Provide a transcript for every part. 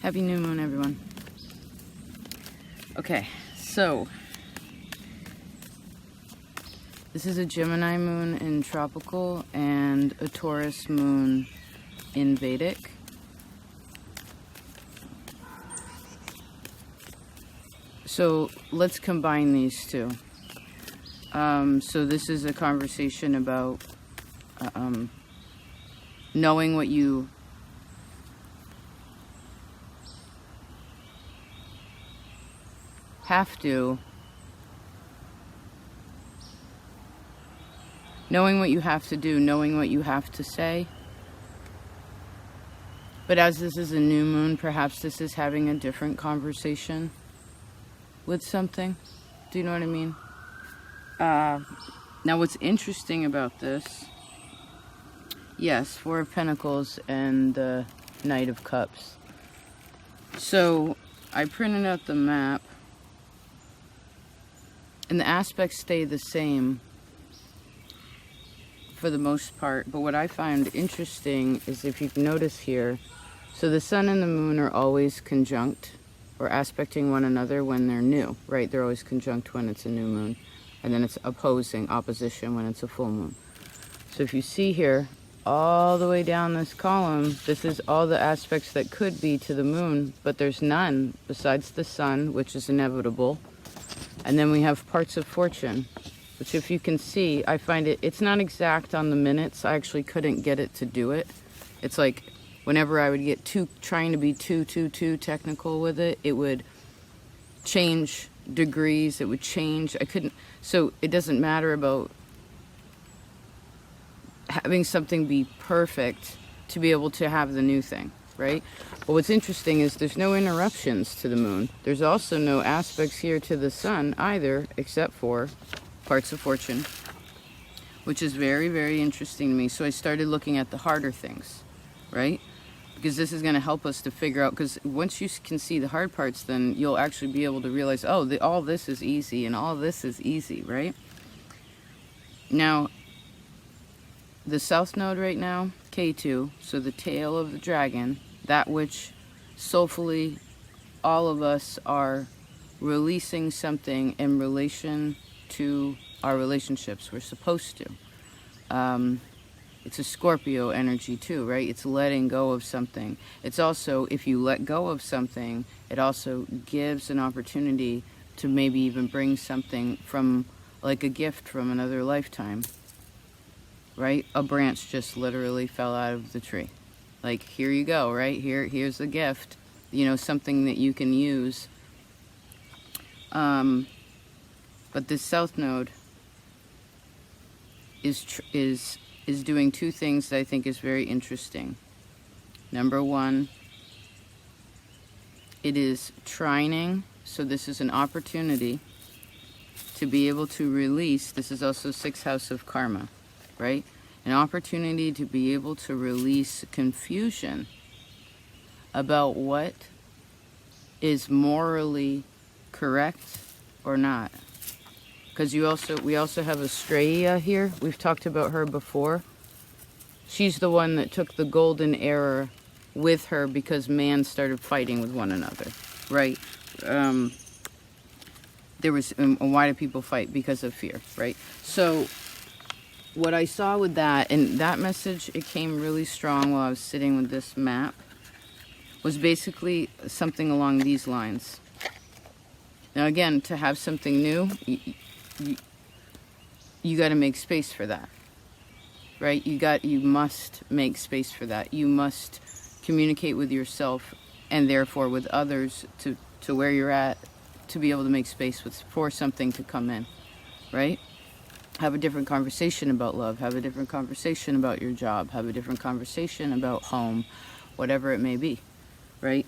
Happy new moon, everyone. Okay, so this is a Gemini moon in tropical and a Taurus moon in Vedic. So let's combine these two. So this is a conversation about knowing what you have to, knowing what you have to do, knowing what you have to say. But as this is a new moon, perhaps this is having a different conversation with something. Do you know what I mean? Now what's interesting about this, yes, Four of Pentacles and the Knight of Cups. So I printed out the map, and the aspects stay the same for the most part. But what I find interesting is, if you notice here, so the sun and the moon are always conjunct or aspecting one another when they're new, right? They're always conjunct when it's a new moon. And then it's opposition when it's a full moon. So if you see here, all the way down this column, this is all the aspects that could be to the moon, but there's none besides the sun, which is inevitable. And then we have parts of fortune, which, if you can see, I find it's not exact on the minutes. I actually couldn't get it to do it. It's like whenever I would get trying to be too technical with it, it would change degrees, it would change. I couldn't, so it doesn't matter about having something be perfect to be able to have the new thing, right? But what's interesting is there's no interruptions to the moon. There's also no aspects here to the sun either, except for parts of fortune, which is very, very interesting to me. So I started looking at the harder things, right? Because this is going to help us to figure out, because once you can see the hard parts, then you'll actually be able to realize, oh, all this is easy and all this is easy, right? Now, the south node right now, K2, so the tail of the dragon, that which soulfully all of us are releasing something in relation to our relationships. We're supposed to. It's a Scorpio energy too, right? It's letting go of something. It's also, if you let go of something, it also gives an opportunity to maybe even bring something from, like a gift from another lifetime, right? A branch just literally fell out of the tree. Like, here you go, right? Here's the gift, you know, something that you can use. But this south node is doing two things that I think is very interesting. Number one, it is trining, so this is an opportunity to be able to release. This is also 6th house of karma, right? An opportunity to be able to release confusion about what is morally correct or not. Because we also have Estrella here. We've talked about her before. She's the one that took the golden era with her because man started fighting with one another, right? There was, why do people fight? Because of fear, right? So what I saw with that, and that message, it came really strong while I was sitting with this map, was basically something along these lines. Now again, to have something new, you got to make space for that, right? You must make space for that. You must communicate with yourself and therefore with others to where you're at, to be able to make space for something to come in, right? Have a different conversation about love, have a different conversation about your job, have a different conversation about home, whatever it may be, right?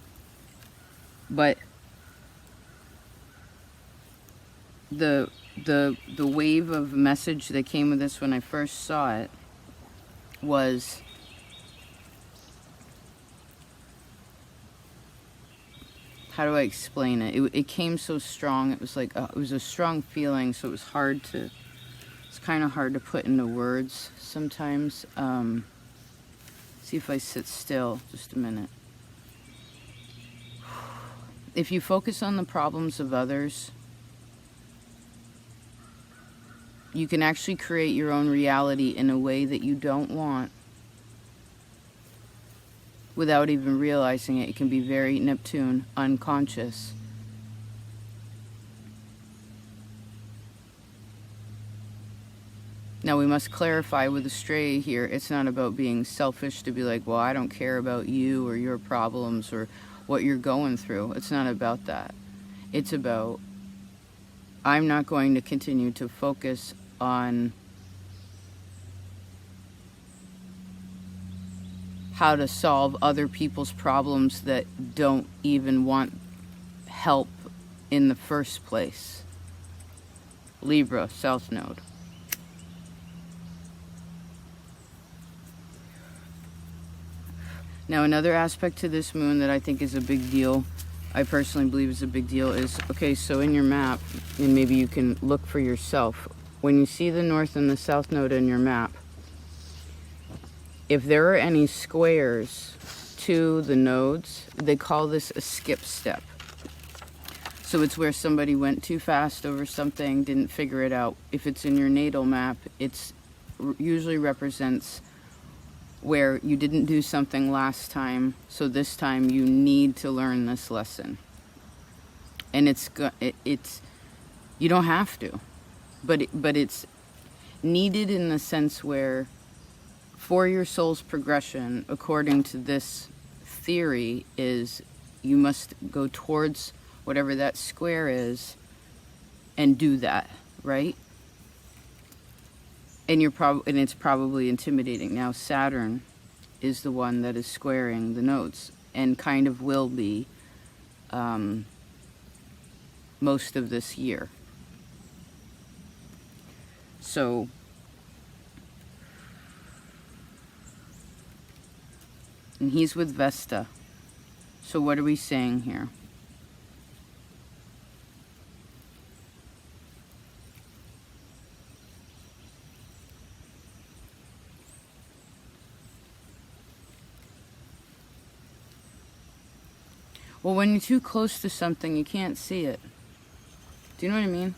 But the wave of message that came with this when I first saw it was, how do I explain it? It came so strong. It was like it was a strong feeling, so it was kind of hard to put into words sometimes. See if I sit still just a minute. if you focus on the problems of others, you can actually create your own reality in a way that you don't want without even realizing it. It can be very Neptune, unconscious. Now we must clarify with the stray here, it's not about being selfish to be like, well, I don't care about you or your problems or what you're going through. It's not about that. It's about, I'm not going to continue to focus on how to solve other people's problems that don't even want help in the first place. Libra, South Node. Now, another aspect to this moon that I think is a big deal, I personally believe is a big deal, is, okay, so in your map, and maybe you can look for yourself, when you see the North and the South Node in your map, if there are any squares to the nodes, they call this a skip step. So it's where somebody went too fast over something, didn't figure it out. If it's in your natal map, it's usually represents where you didn't do something last time, so this time you need to learn this lesson. And it's you don't have to, but it's needed in the sense where, for your soul's progression, according to this theory, is you must go towards whatever that square is and do that, right? And it's probably intimidating. Now Saturn is the one that is squaring the nodes and kind of will be most of this year. So and he's with Vesta. So what are we saying here? Well, when you're too close to something, you can't see it. Do you know what I mean?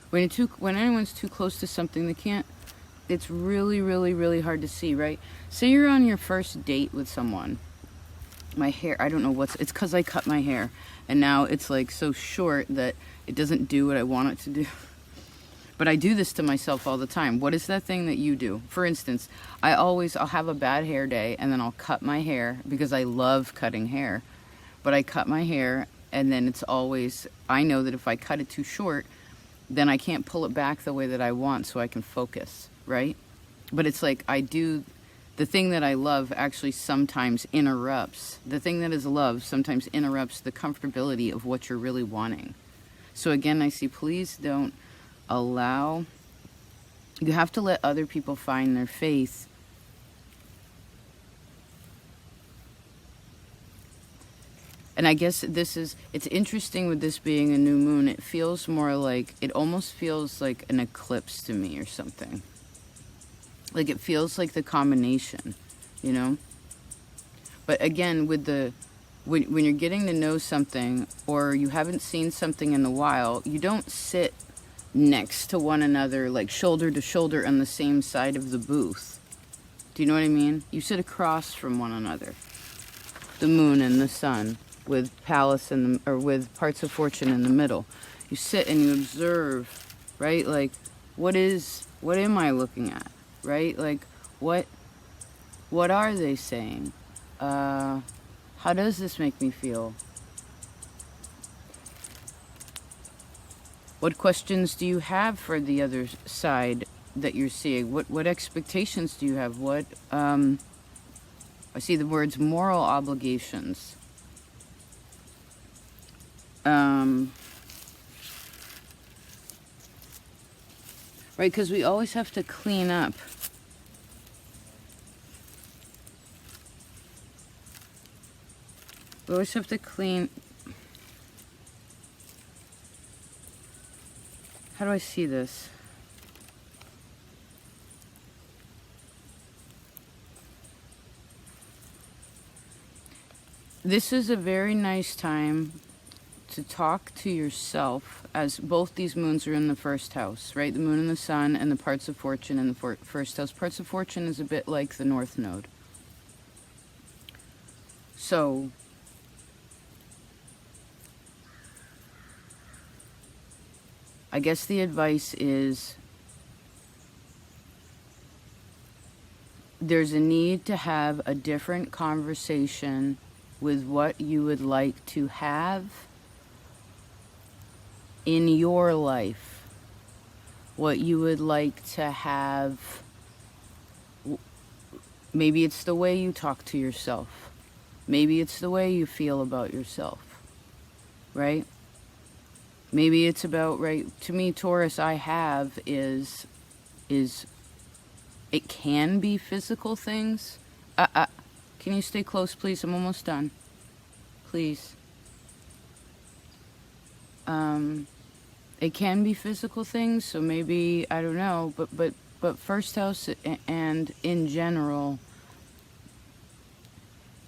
When anyone's too close to something, they can't. It's really, really, really hard to see, right? Say you're on your first date with someone. My hair, I don't know it's because I cut my hair, and now it's like so short that it doesn't do what I want it to do. But I do this to myself all the time. What is that thing that you do? For instance, I'll have a bad hair day, and then I'll cut my hair because I love cutting hair. But I cut my hair, and then it's always, I know that if I cut it too short, then I can't pull it back the way that I want so I can focus, right? But it's like the thing that I love actually sometimes interrupts. The thing that is love sometimes interrupts the comfortability of what you're really wanting. So again, I see, please don't allow, you have to let other people find their faith. And I guess it's interesting with this being a new moon. It feels more like, it almost feels like an eclipse to me or something. Like it feels like the combination, you know? But again, when you're getting to know something or you haven't seen something in a while, you don't sit next to one another, like shoulder to shoulder on the same side of the booth. Do you know what I mean? You sit across from one another. The moon and the sun, with Pallas or with parts of fortune in the middle. You sit and you observe, right? Like, what am I looking at, right? Like, what are they saying? How does this make me feel? What questions do you have for the other side that you're seeing? What expectations do you have? I see the words moral obligations. Right, because we always have to clean up. We always have to clean. How do I see this? This is a very nice time to talk to yourself, as both these moons are in the first house, right? The moon and the sun, and the parts of fortune in the first house. Parts of fortune is a bit like the north node. So I guess the advice is there's a need to have a different conversation with what you would like to have in your life, what you would like to have. Maybe it's the way you talk to yourself. Maybe it's the way you feel about yourself, right? Maybe it's about, right, to me, Taurus, I have is it can be physical things. Can you stay close, please? I'm almost done. Please. It can be physical things, so maybe, I don't know, but first house and in general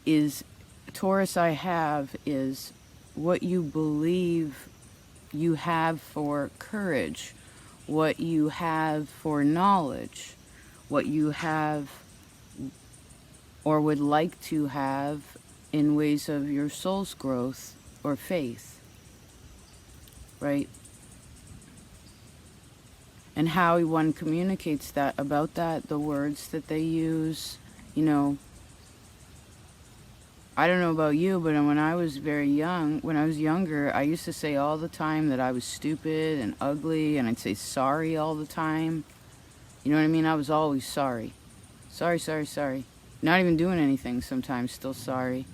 is, Taurus I have is what you believe you have for courage, what you have for knowledge, what you have or would like to have in ways of your soul's growth or faith, right? And how one communicates that, about that, the words that they use, you know. I don't know about you, but when I was very young, when I was younger, I used to say all the time that I was stupid and ugly, and I'd say sorry all the time. You know what I mean? I was always sorry. Sorry, sorry, sorry. Not even doing anything sometimes, still sorry.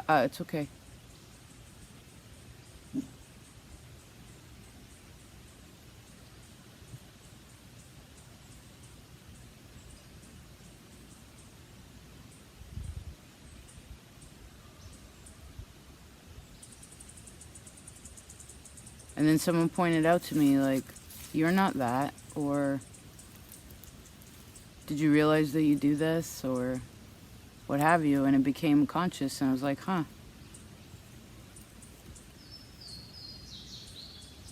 It's okay. And then someone pointed out to me, like, you're not that, or did you realize that you do this, or what have you, and it became conscious, and I was like, huh.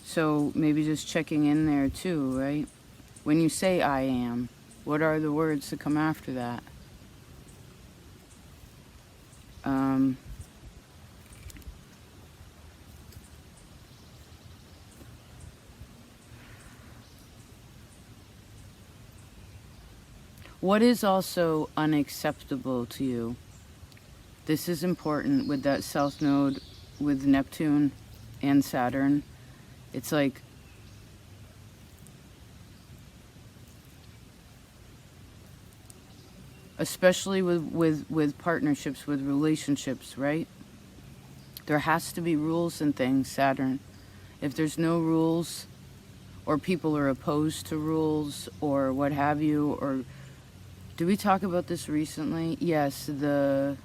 So maybe just checking in there too, right? When you say I am, what are the words that come after that? What is also unacceptable to you? This is important with that south node with Neptune and Saturn. It's like, especially with partnerships, with relationships, right? There has to be rules and things, Saturn. If there's no rules, or people are opposed to rules, or what have you, or did we talk about this recently? Yes, the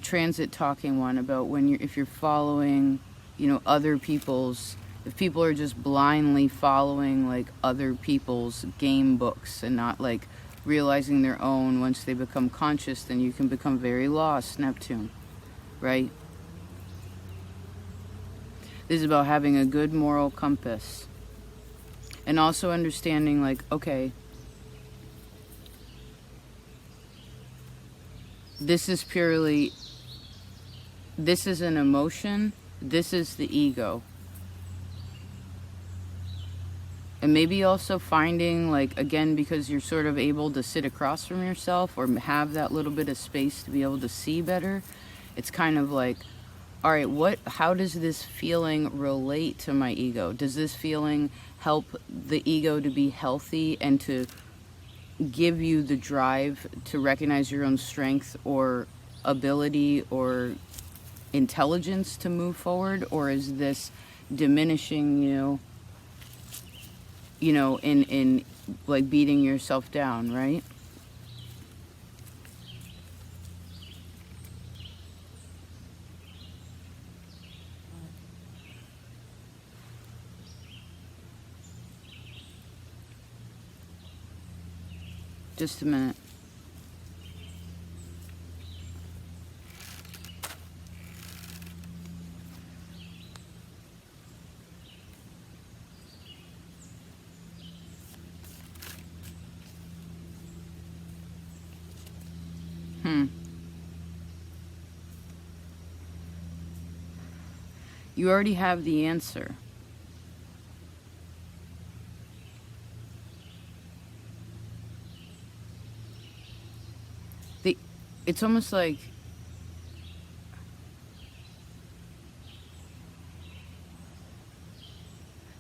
transit talking one about when if you're following, you know, other people's, if people are just blindly following like other people's game books and not like realizing their own, once they become conscious, then you can become very lost, Neptune, right? This is about having a good moral compass and also understanding, like, okay, this is purely, this is an emotion, this is the ego. And maybe also finding, like, again, because you're sort of able to sit across from yourself or have that little bit of space to be able to see better, it's kind of like, all right, how does this feeling relate to my ego? Does this feeling help the ego to be healthy and to give you the drive to recognize your own strength or ability or intelligence to move forward? Or is this diminishing you, you know, in like beating yourself down, right? Just a minute. You already have the answer. It's almost like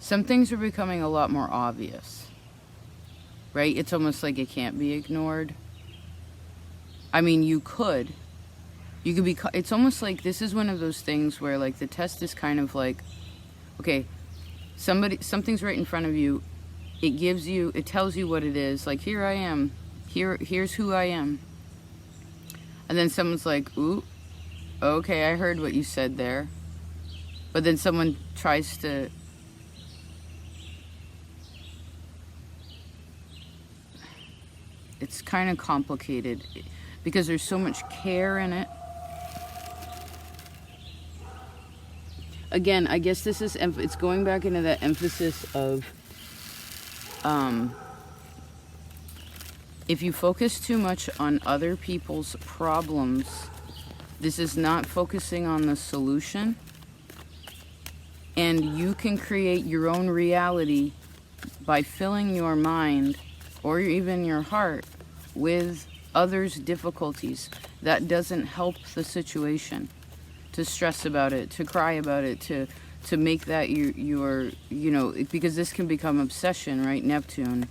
some things are becoming a lot more obvious, right? It's almost like it can't be ignored. I mean, you could be, it's almost like this is one of those things where like the test is kind of like, okay, something's right in front of you. It tells you what it is. Like, here I am. Here's who I am. And then someone's like, ooh, okay, I heard what you said there. But then someone tries to... It's kind of complicated because there's so much care in it. Again, I guess this is... It's going back into that emphasis of... if you focus too much on other people's problems, this is not focusing on the solution. And you can create your own reality by filling your mind or even your heart with others' difficulties. That doesn't help the situation. To stress about it, to cry about it, to make that your because this can become obsession, right? Neptune.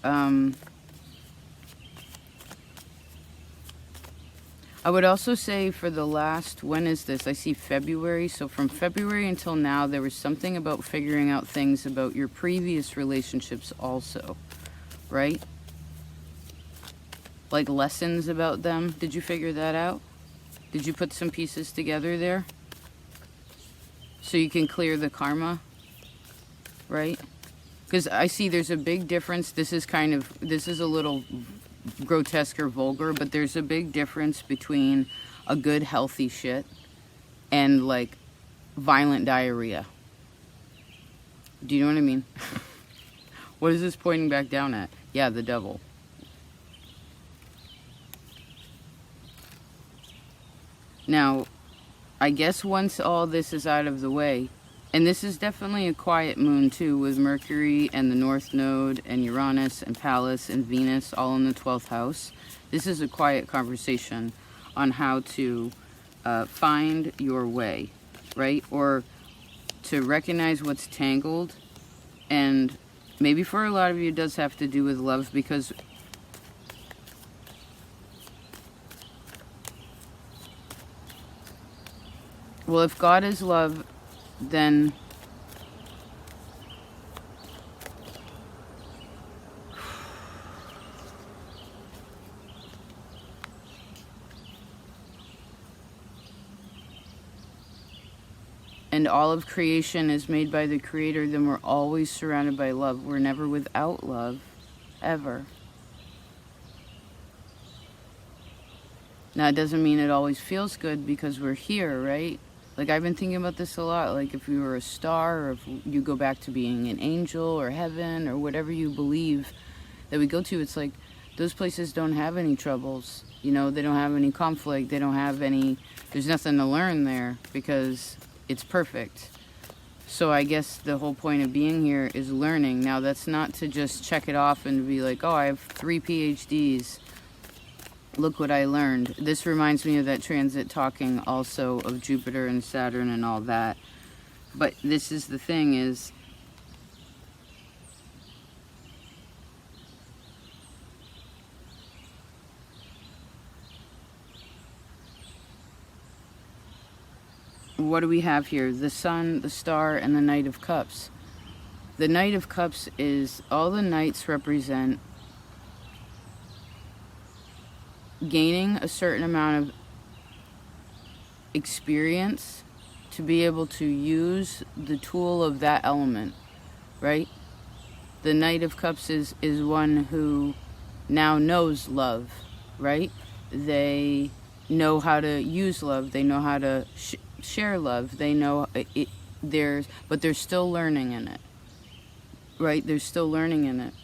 I would also say for the last, when is this? I see February. So from February until now, there was something about figuring out things about your previous relationships also, right? Like lessons about them. Did you figure that out? Did you put some pieces together there? So you can clear the karma, right? Because I see there's a big difference. This is a little grotesque or vulgar, but there's a big difference between a good healthy shit and like violent diarrhea. Do you know what I mean? What is this pointing back down at? Yeah, the devil. Now, I guess once all this is out of the way, and this is definitely a quiet moon too, with Mercury and the North Node and Uranus and Pallas and Venus all in the 12th house. This is a quiet conversation on how to find your way, right? Or to recognize what's tangled. And maybe for a lot of you it does have to do with love, because well, if God is love, then and all of creation is made by the Creator, then we're always surrounded by love. We're never without love, ever. Now, it doesn't mean it always feels good because we're here, right? Like, I've been thinking about this a lot. Like, if you were a star, or if you go back to being an angel or heaven or whatever you believe that we go to, it's like those places don't have any troubles. You know, they don't have any conflict. They don't have any, there's nothing to learn there because it's perfect. So I guess the whole point of being here is learning. Now, that's not to just check it off and be like, oh, I have 3 PhDs. Look what I learned. This reminds me of that transit talking also of Jupiter and Saturn and all that. But this is the thing is, what do we have here? The Sun, the Star, and the Knight of Cups. The Knight of Cups is, all the knights represent gaining a certain amount of experience to be able to use the tool of that element, right? The Knight of Cups is one who now knows love, right? They know how to use love. They know how to share love. They know it. But they're still learning in it, right? They're still learning in it.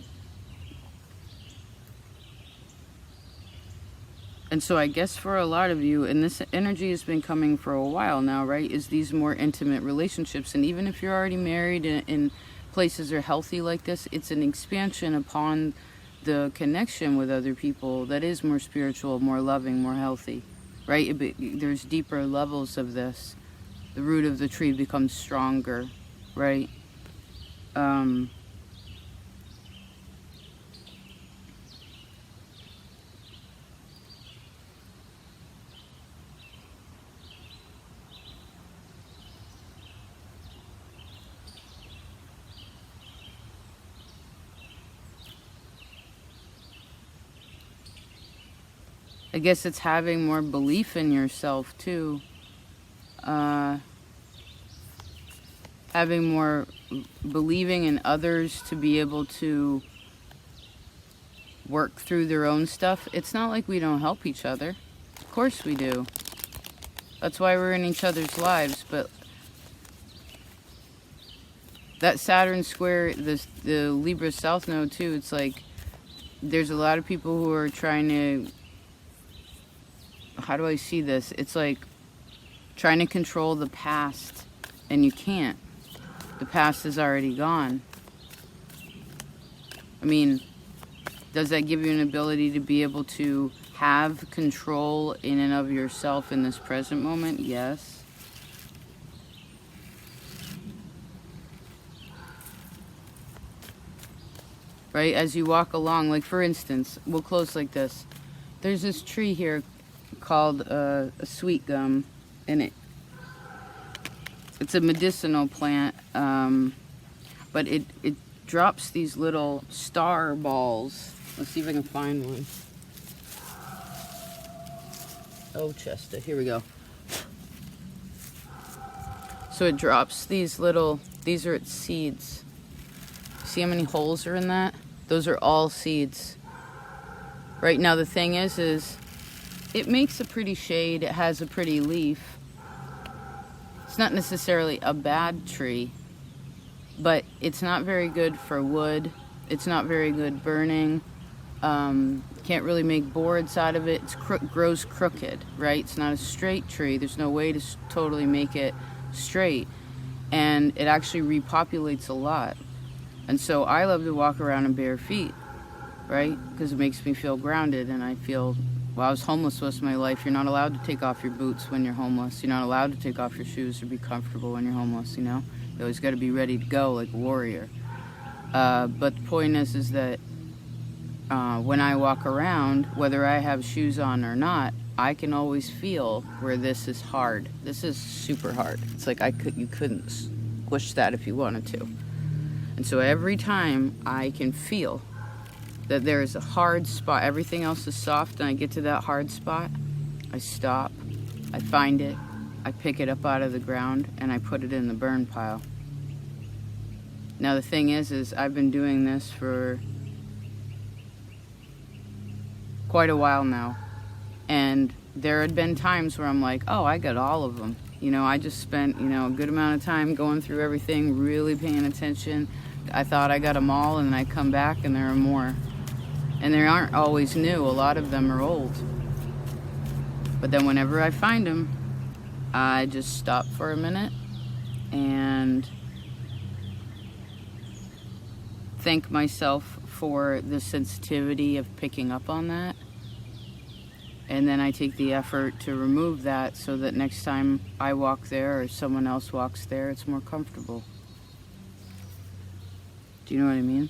And so I guess for a lot of you, and this energy has been coming for a while now, right, is these more intimate relationships. And even if you're already married and places are healthy like this, it's an expansion upon the connection with other people that is more spiritual, more loving, more healthy, right? There's deeper levels of this. The root of the tree becomes stronger, right? I guess it's having more belief in yourself too. Having more believing in others to be able to work through their own stuff. It's not like we don't help each other. Of course we do. That's why we're in each other's lives. But that Saturn square, the Libra South Node too, it's like there's a lot of people who are trying to, how do I see this? It's like trying to control the past, and you can't. The past is already gone. I mean, does that give you an ability to be able to have control in and of yourself in this present moment? Yes. Right? As you walk along, like for instance, we'll close like this. There's this tree here called a sweet gum, and it's a medicinal plant, but it drops these little star balls. Let's see if I can find one. Oh, Chester, here we go. So it drops these are its seeds. See how many holes are in that? Those are all seeds. Right now the thing is it makes a pretty shade, it has a pretty leaf. It's not necessarily a bad tree, but it's not very good for wood. It's not very good burning. Can't really make boards out of it. It grows crooked, right? It's not a straight tree. There's no way to totally make it straight. And it actually repopulates a lot. And so I love to walk around in bare feet, right? Because it makes me feel grounded, and I feel, well, I was homeless most of my life. You're not allowed to take off your boots when you're homeless. You're not allowed to take off your shoes or be comfortable when you're homeless, you know? You always got to be ready to go like a warrior. But the point is that when I walk around, whether I have shoes on or not, I can always feel where this is hard. This is super hard. It's like you couldn't squish that if you wanted to. And so every time I can feel that there is a hard spot, everything else is soft, and I get to that hard spot, I stop, I find it, I pick it up out of the ground, and I put it in the burn pile. Now the thing is I've been doing this for quite a while now, and there had been times where I'm like, oh, I got all of them. You know, I just spent, a good amount of time going through everything, really paying attention. I thought I got them all, and I come back and there are more. And they aren't always new. A lot of them are old. But then whenever I find them, I just stop for a minute and thank myself for the sensitivity of picking up on that. And then I take the effort to remove that so that next time I walk there or someone else walks there, it's more comfortable. Do you know what I mean?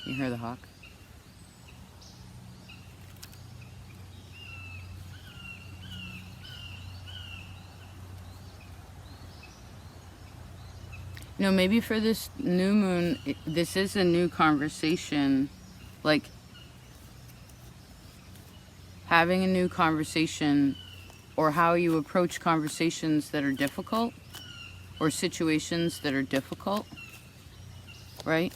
You hear the hawk? Maybe for this new moon, this is a new conversation, like having a new conversation or how you approach conversations that are difficult, or situations that are difficult, right?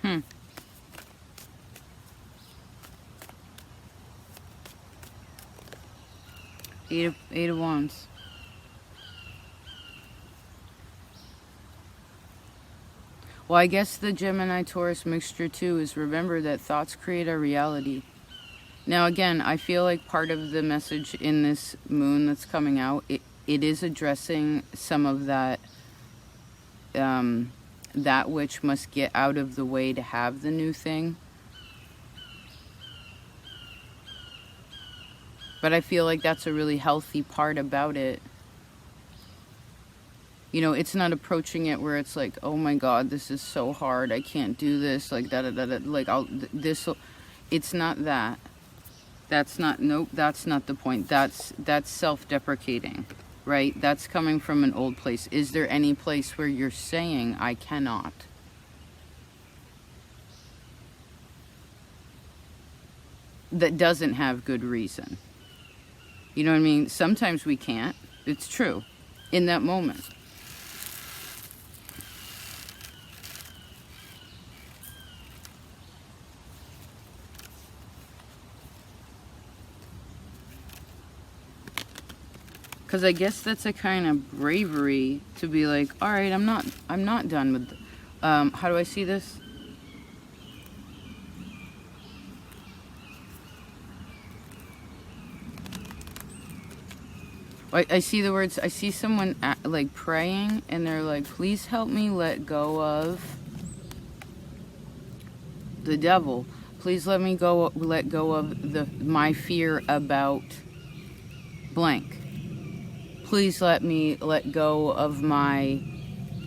Hmm. Eight of Wands. Well, I guess the Gemini-Taurus mixture too is remember that thoughts create our reality. Now, again, I feel like part of the message in this moon that's coming out, it is addressing some of that, that which must get out of the way to have the new thing. But I feel like that's a really healthy part about it. You know, it's not approaching it where it's like, oh my God, this is so hard. I can't do this. Like, like, it's not that. That's not, nope, that's not the point. That's self-deprecating, right? That's coming from an old place. Is there any place where you're saying, I cannot? That doesn't have good reason. You know what I mean? Sometimes we can't. It's true. In that moment. Because I guess that's a kind of bravery to be like, all right, I'm not done with, how do I see this? I see the words, I see someone like praying and they're like, please help me let go of the devil. Please let me let go of my fear about blank. Please let me let go of my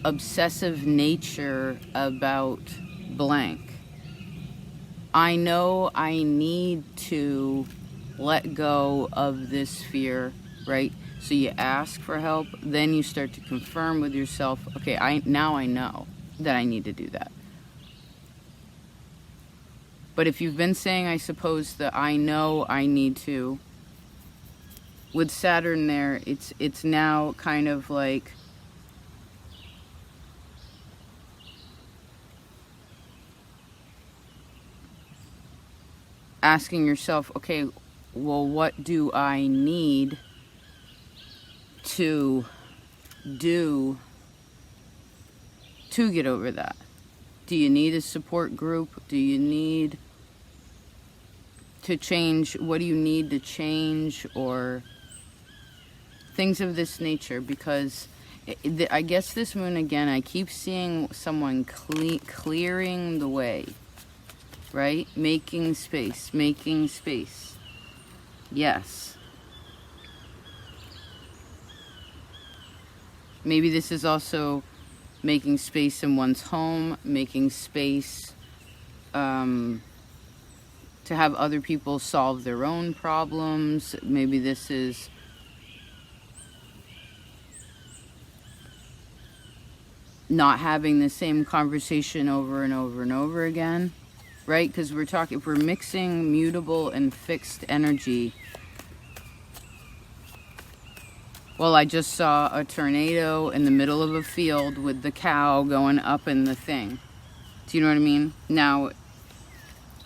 obsessive nature about blank. I know I need to let go of this fear, right? So you ask for help, then you start to confirm with yourself, okay, now I know that I need to do that. But if you've been saying, I suppose, that I know I need to, with Saturn there, it's now kind of like asking yourself, okay, well, what do I need to do to get over that? Do you need a support group? Do you need to change? What do you need to change? Or things of this nature? Because I guess this moon, again, I keep seeing someone clearing the way, right? Making space. Yes. Maybe this is also making space in one's home, making space to have other people solve their own problems. Maybe this is not having the same conversation over and over and over again, right? Because if we're mixing mutable and fixed energy. Well, I just saw a tornado in the middle of a field with the cow going up in the thing. Do you know what I mean? Now,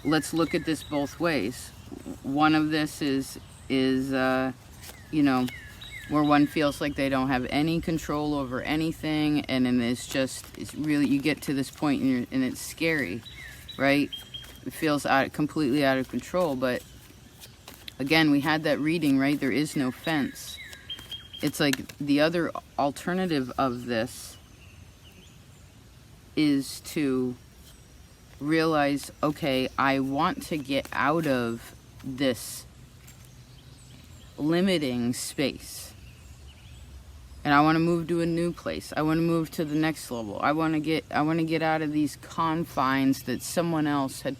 let's look at this both ways. One of this is you know, where one feels like they don't have any control over anything, and then it's really, you get to this point and it's scary, right? It feels completely out of control. But again, we had that reading, right? There is no fence. It's like the other alternative of this is to realize, okay, I want to get out of this limiting space. And I want to move to a new place. I want to move to the next level. I want to get out of these confines that someone else has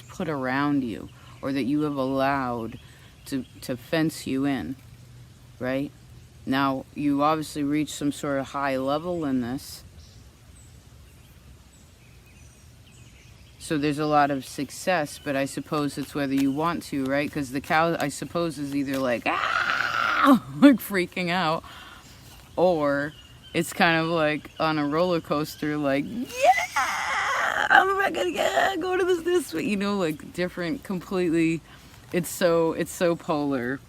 put around you, or that you have allowed to fence you in, right? Now, you obviously reach some sort of high level in this. So there's a lot of success, but I suppose it's whether you want to, right? Because the cow, I suppose, is either like, ah, like freaking out, or it's kind of like on a roller coaster, like, yeah, I'm gonna go to this, you know, like different, completely. It's so polar.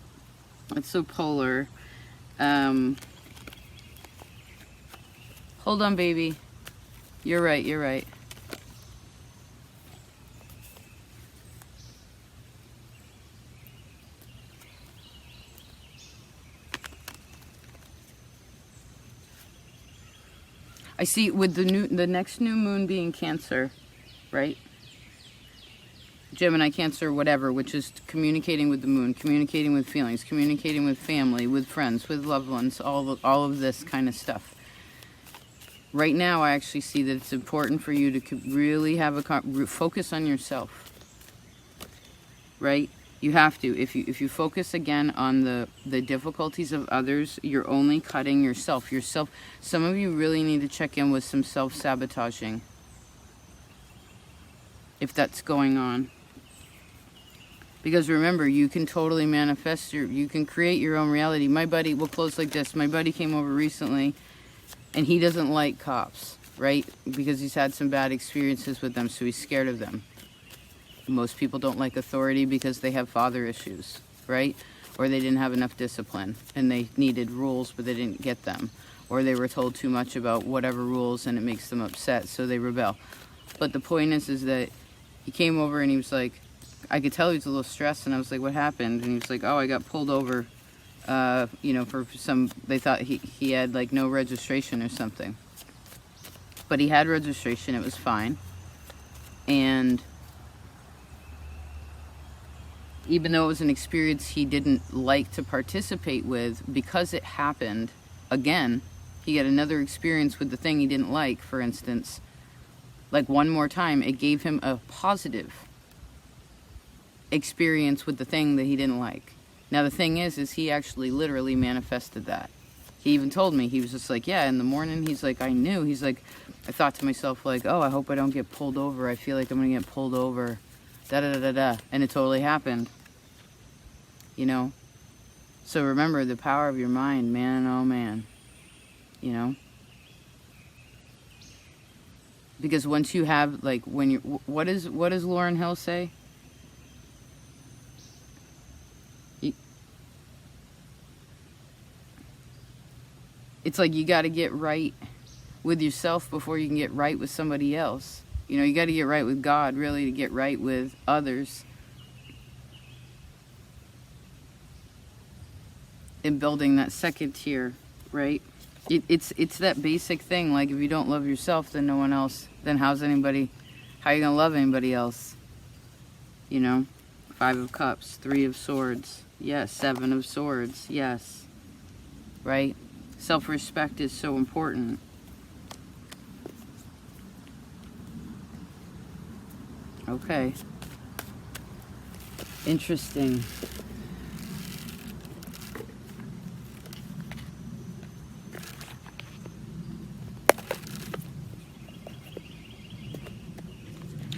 It's so polar. Hold on, baby. You're right. I see with the next new moon being Cancer, right? Gemini, Cancer, whatever, which is communicating with the moon, communicating with feelings, communicating with family, with friends, with loved ones, all of this kind of stuff. Right now, I actually see that it's important for you to really have focus on yourself, right? You have to. If you focus again on the difficulties of others, you're only cutting yourself. Some of you really need to check in with some self-sabotaging, if that's going on. Because remember, you can totally manifest you can create your own reality. My buddy, we'll close like this. My buddy came over recently, and he doesn't like cops, right? Because he's had some bad experiences with them, so he's scared of them. Most people don't like authority because they have father issues, right? Or they didn't have enough discipline and they needed rules, but they didn't get them. Or they were told too much about whatever rules and it makes them upset, so they rebel. But the point is that he came over and he was like, I could tell he was a little stressed, and I was like, what happened? And he was like, oh, I got pulled over, you know, for some, they thought he had like no registration or something. But he had registration, it was fine. And even though it was an experience he didn't like to participate with, because it happened again, he had another experience with the thing he didn't like, for instance, like one more time, it gave him a positive experience with the thing that he didn't like. Now the thing is he actually literally manifested that. He even told me, he was just like, yeah, in the morning, he's like, I knew, he's like, I thought to myself, like, oh, I hope I don't get pulled over. I feel like I'm gonna get pulled over. Da-da-da-da-da. And it totally happened. You know? So remember the power of your mind, man, oh man. You know? Because once you have, like, when you, what does Lauryn Hill say? It's like you got to get right with yourself before you can get right with somebody else. You know, you got to get right with God, really, to get right with others. And building that second tier, right? It's that basic thing. Like, if you don't love yourself, then no one else. Then how are you gonna love anybody else? You know, 5 of Cups, 3 of Swords, yes. 7 of Swords, yes. Right? Self-respect is so important. Okay. Interesting.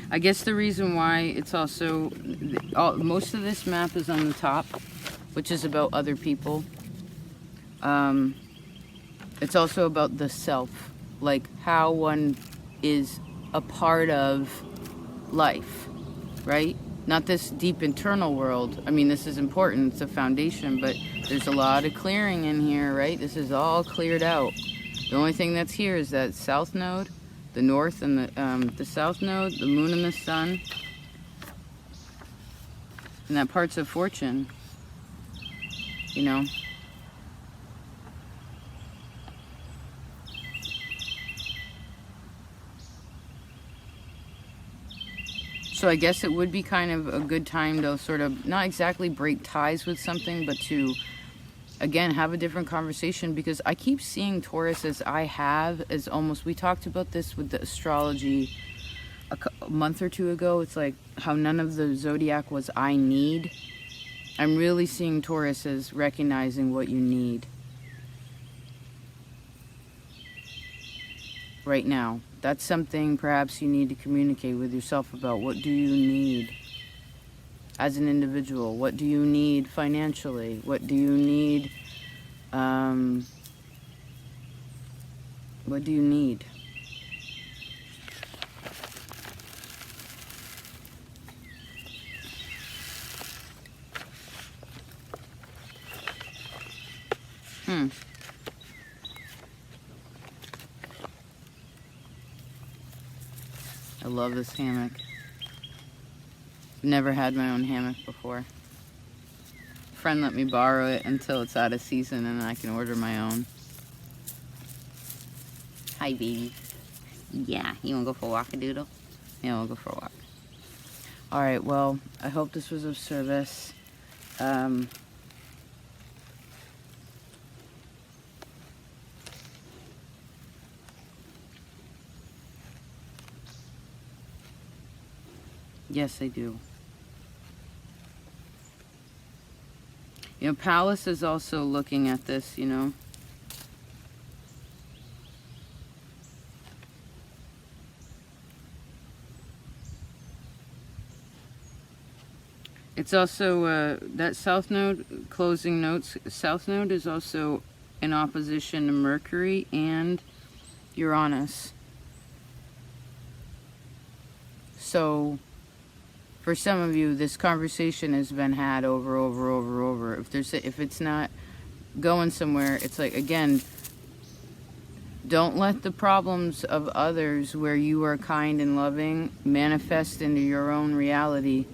I guess the reason why it's also, most of this map is on the top, which is about other people. It's also about the self, like how one is a part of life, right? Not this deep internal world. I mean, this is important, it's a foundation, but there's a lot of clearing in here, right? This is all cleared out. The only thing that's here is that south node, the north and the south node, the moon and the sun, and that parts of fortune, you know. So I guess it would be kind of a good time to sort of not exactly break ties with something, but to, again, have a different conversation, because I keep seeing Taurus as almost, we talked about this with the astrology a month or two ago. It's like how none of the zodiac was I need. I'm really seeing Taurus as recognizing what you need right now. That's something perhaps you need to communicate with yourself about. What do you need as an individual? What do you need financially? What do you need? What do you need? I love this hammock. Never had my own hammock before. A friend let me borrow it until it's out of season and I can order my own. Hi, baby. Yeah, you wanna go for a walk-a-doodle? Yeah, we'll go for a walk. All right, well, I hope this was of service. Yes, I do. You know, Palace is also looking at this, you know. It's also, that South Node, closing notes, South Node is also in opposition to Mercury and Uranus. So, for some of you, this conversation has been had over. If it's not going somewhere, it's like, again, don't let the problems of others where you are kind and loving manifest into your own reality.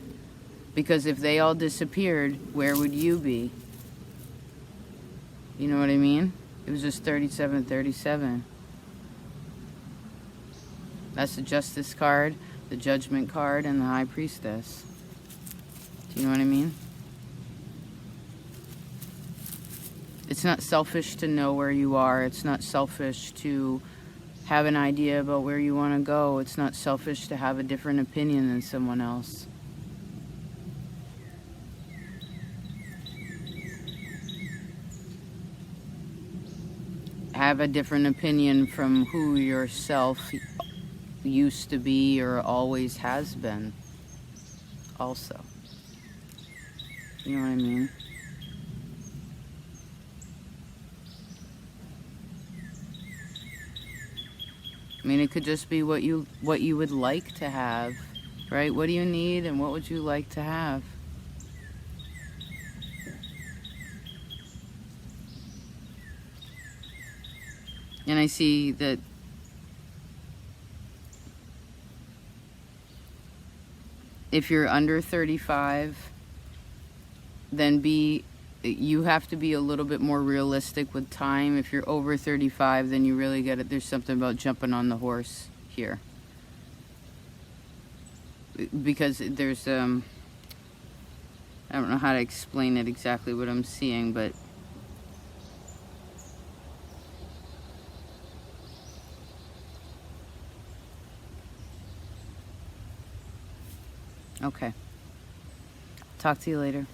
Because if they all disappeared, where would you be? You know what I mean? It was just 3737. That's the Justice card, the Judgment card, and the High Priestess. Do you know what I mean? It's not selfish to know where you are. It's not selfish to have an idea about where you want to go. It's not selfish to have a different opinion than someone else. Have a different opinion from who yourself used to be or always has been. Also. You know what I mean? I mean, it could just be what you would like to have, right? What do you need and what would you like to have? And I see that if you're under 35, then you have to be a little bit more realistic with time. If you're over 35, then you really get it. There's something about jumping on the horse here. Because there's, I don't know how to explain it exactly what I'm seeing, but okay. Talk to you later.